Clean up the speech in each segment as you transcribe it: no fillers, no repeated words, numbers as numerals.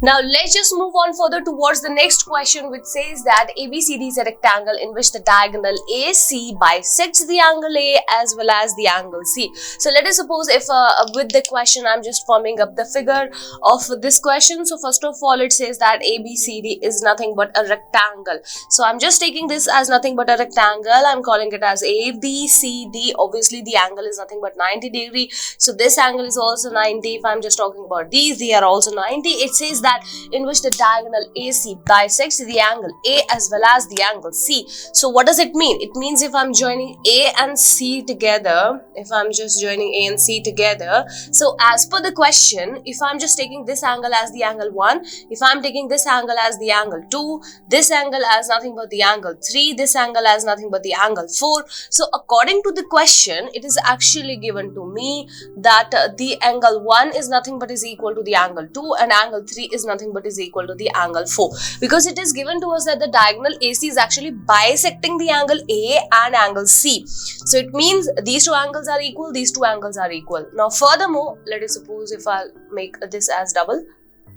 Now let's just move on further towards the next question, which says that ABCD is a rectangle in which the diagonal AC bisects the angle A as well as the angle C. So let us suppose if with the question I'm just forming up the figure of this question. So first of all, it says that ABCD is nothing but a rectangle. So I'm just taking this as nothing but a rectangle. I'm calling it as ABCD. Obviously the angle is nothing but 90 degrees. So this angle is also 90. If I'm just talking about these, they are also 90. It says that in which the diagonal AC bisects the angle A as well as the angle C. So what does it mean? It means if I'm joining A and C together, if I'm just joining A and C together, so as per the question, if I'm just taking this angle as the angle 1, if I'm taking this angle as the angle 2, this angle as nothing but the angle 3, this angle as nothing but the angle 4. So according to the question, it is actually given to me that the angle 1 is nothing but is equal to the angle 2 and angle 3 is nothing but is equal to the angle 4, because it is given to us that the diagonal AC is actually bisecting the angle A and angle C. So it means these two angles are equal, these two angles are equal. Now furthermore, let us suppose if I'll make this as double.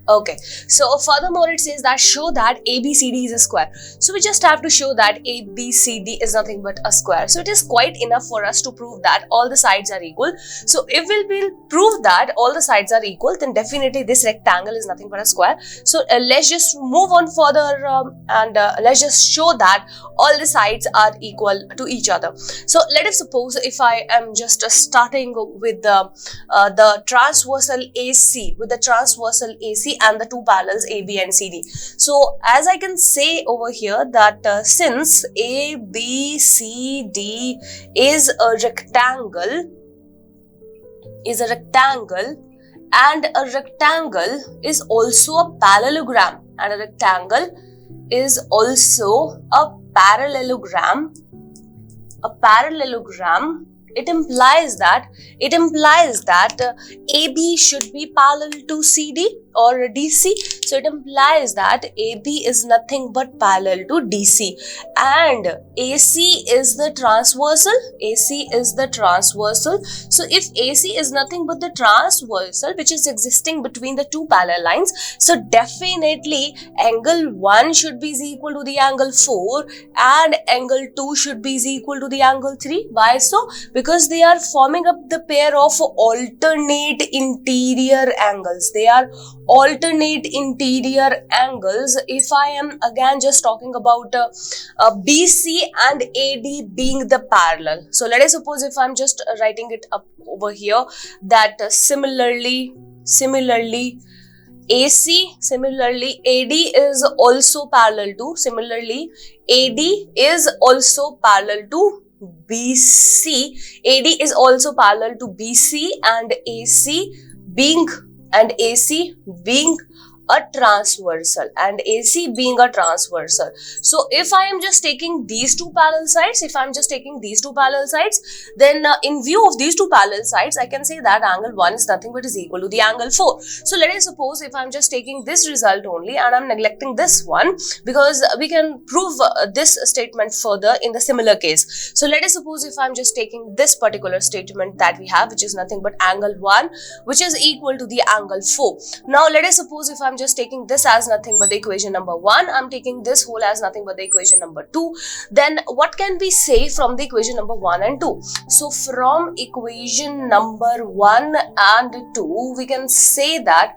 Okay, so furthermore it says that show that ABCD is a square. So we just have to show that ABCD is nothing but a square. So it is quite enough for us to prove that all the sides are equal. So if we will prove that all the sides are equal, then definitely this rectangle is nothing but a square. So let's just move on further and let's just show that all the sides are equal to each other. So let us suppose if I am just starting with the transversal AC, and the two parallels AB and CD. So as I can say over here that since ABCD is a rectangle, and a rectangle is also a parallelogram, and a rectangle is also a parallelogram, it implies that AB should be parallel to CD or DC. So it implies that AB is nothing but parallel to DC, and AC is the transversal. So if AC is nothing but the transversal which is existing between the two parallel lines, so definitely angle 1 should be equal to the angle 4 and angle 2 should be equal to the angle 3. Why so? Because they are forming up the pair of alternate interior angles. They are alternate interior angles. If I am again just talking about BC and AD being the parallel. So let us suppose if I'm just writing it up over here that similarly AD is also parallel to BC. AD is also parallel to BC and AC being a transversal, So if I am just taking these two parallel sides, then in view of these two parallel sides, I can say that angle 1 is nothing but is equal to the angle 4. So let us suppose if I'm just taking this result only and I'm neglecting this one, because we can prove this statement further in the similar case. So let us suppose if I'm just taking this particular statement that we have, which is nothing but angle 1 which is equal to the angle 4. Now let us suppose if I'm just taking this as nothing but the equation number 1, I'm taking this whole as nothing but the equation number 2, then what can we say from the equation number 1 and 2? So from equation number 1 and 2, we can say that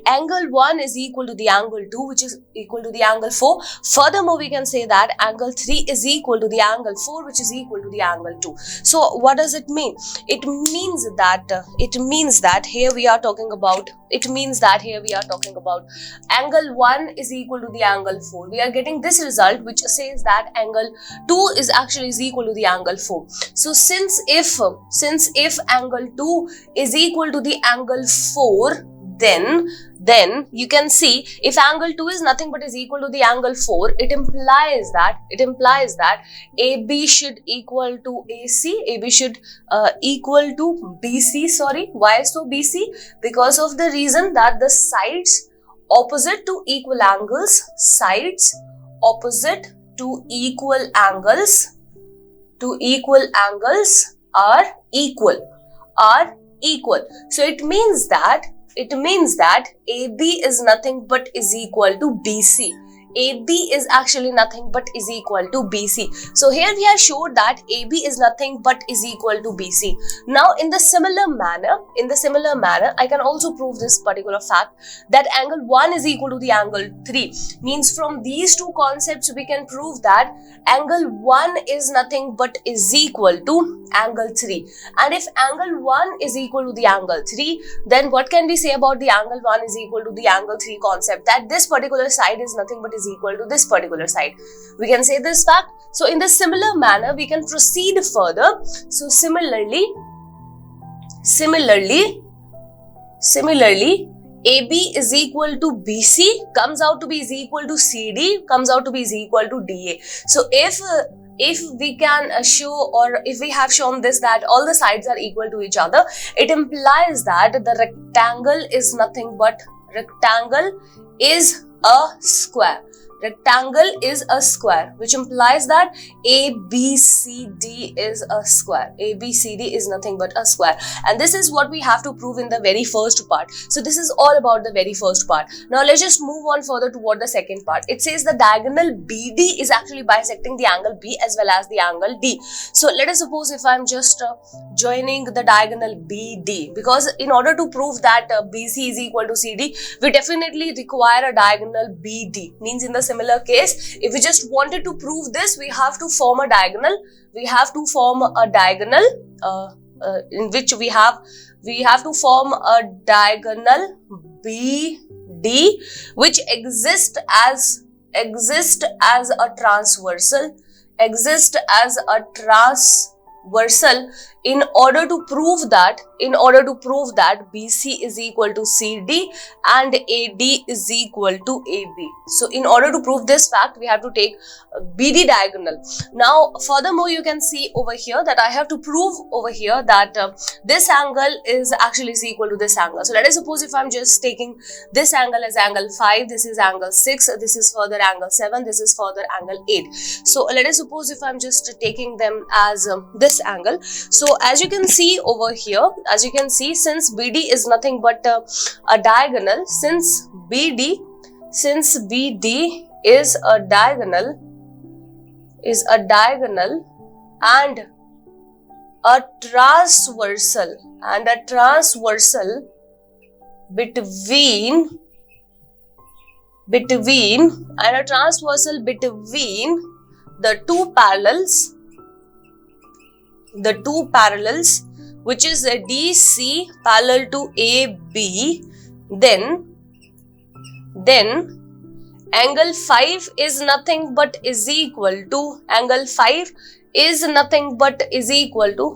angle 1 is equal to the angle 2 which is equal to the angle 4. Furthermore, we can say that angle 3 is equal to the angle 4 which is equal to the angle 2. So what does it mean? It means that here we are talking about angle 1 is equal to the angle 4. We are getting this result which says that angle 2 is actually equal to the angle 4. So since if angle 2 is equal to the angle 4, then you can see if angle 2 is nothing but is equal to the angle 4, it implies that AB should equal to AC, AB should equal to BC. Sorry, why so BC? Because of the reason that the sides opposite to equal angles, are equal. equal. So it means that AB is nothing but is equal to BC. AB is actually nothing but is equal to BC. So here we have showed that AB is nothing but is equal to BC. Now in the similar manner, I can also prove this particular fact that angle 1 is equal to the angle 3. Means from these two concepts we can prove that angle 1 is nothing but is equal to angle 3. And if angle 1 is equal to the angle 3, then what can we say about the angle 1 is equal to the angle 3 concept? That this particular side is nothing but is equal to this particular side. We can say this fact. So in the similar manner we can proceed further. So similarly AB is equal to BC comes out to be is equal to CD comes out to be is equal to DA. So if we can show, or if we have shown this, that all the sides are equal to each other, it implies that the rectangle is nothing but rectangle is a square. Rectangle is a square, which implies that ABCD is a square. ABCD is nothing but a square. And this is what we have to prove in the very first part. So this is all about the very first part. Now let's just move on further toward the second part. It says the diagonal BD is actually bisecting the angle B as well as the angle D. So let us suppose if I'm just joining the diagonal BD, because in order to prove that BC is equal to CD, we definitely require a diagonal BD. Means in the similar case, if we just wanted to prove this, we have to form a diagonal. We have to form a diagonal in which we have to form a diagonal BD which exists as a transversal. In order to prove that BC is equal to CD and AD is equal to AB. So in order to prove this fact, we have to take BD diagonal. Now furthermore, you can see over here that I have to prove over here that this angle is actually is equal to this angle. So let us suppose if I'm just taking this angle as angle 5, this is angle 6, this is further angle 7, this is further angle 8. So let us suppose if I'm just taking them as this angle. So as you can see over here, since BD is nothing but a diagonal, since BD is a diagonal and a transversal between the two parallels, which is a DC parallel to AB, then angle 5 is nothing but is equal to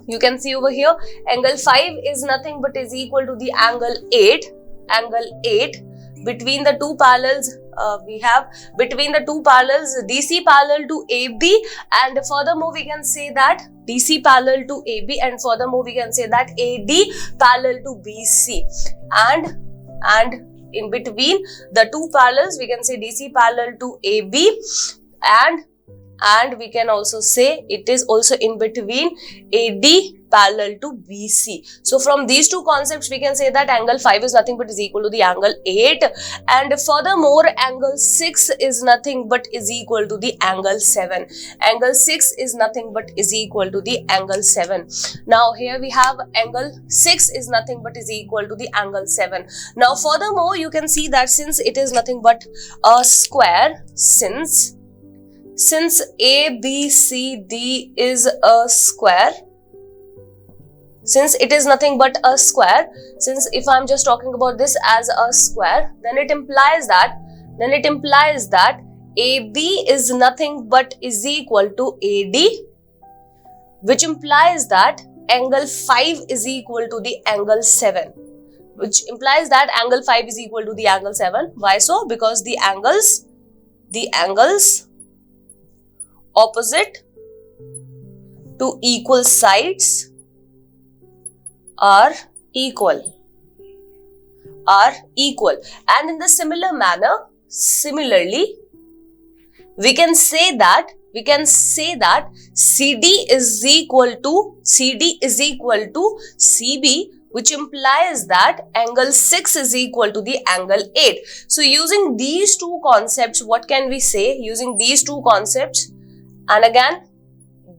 you can see over here, angle 5 is nothing but is equal to the angle 8. Between the two parallels, we have between the two parallels DC parallel to AB, and furthermore we can say that DC parallel to AB, and furthermore we can say that AD parallel to BC, and in between the two parallels we can say DC parallel to AB, and we can also say it is also in between AD parallel to BC. So from these two concepts we can say that angle 5 is nothing but is equal to the angle 8, and furthermore angle 6 is nothing but is equal to the angle 7. Angle 6 is nothing but is equal to the angle 7. Now here we have angle 6 is nothing but is equal to the angle 7. Now furthermore you can see that since it is nothing but a square, since ABCD is a square, since it is nothing but a square, since if I'm just talking about this as a square, then it implies that AB is nothing but is equal to AD, which implies that angle 5 is equal to the angle 7, which implies that angle 5 is equal to the angle 7. Why so? Because the angles opposite to equal sides are equal. And in the similar manner, similarly, we can say that CD is equal to CB, which implies that angle 6 is equal to the angle 8. So using these two concepts, what can we say? Using these two concepts and again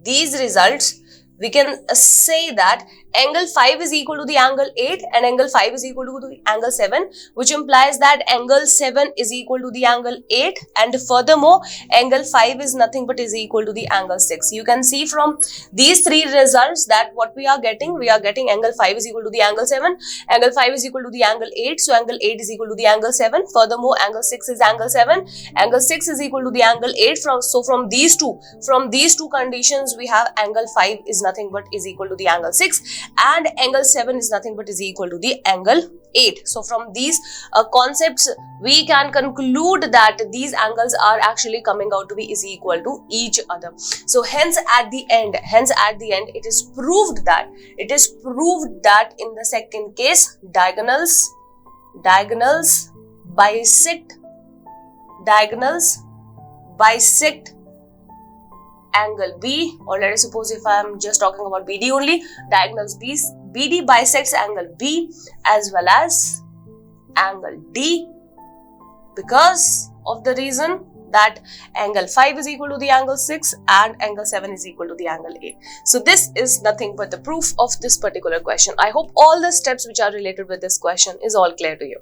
these results, we can say that angle 5 is equal to the angle 8 and angle 5 is equal to the angle 7, which implies that angle 7 is equal to the angle 8, and furthermore angle 5 is nothing but is equal to the angle 6. You can see from these three results that what we are getting angle 5 is equal to the angle 7, angle 5 is equal to the angle 8, so angle 8 is equal to the angle 7, furthermore angle 6 is angle 7, angle 6 is equal to the angle 8. From these two conditions we have angle 5 is nothing but is equal to the angle 6 and angle 7 is nothing but is equal to the angle 8. So from these concepts we can conclude that these angles are actually coming out to be is equal to each other. So hence at the end it is proved that in the second case diagonals bisect angle B, or let us suppose if I am just talking about BD only, diagonals BD bisects angle B as well as angle D, because of the reason that angle 5 is equal to the angle 6 and angle 7 is equal to the angle 8. So this is nothing but the proof of this particular question. I hope all the steps which are related with this question is all clear to you.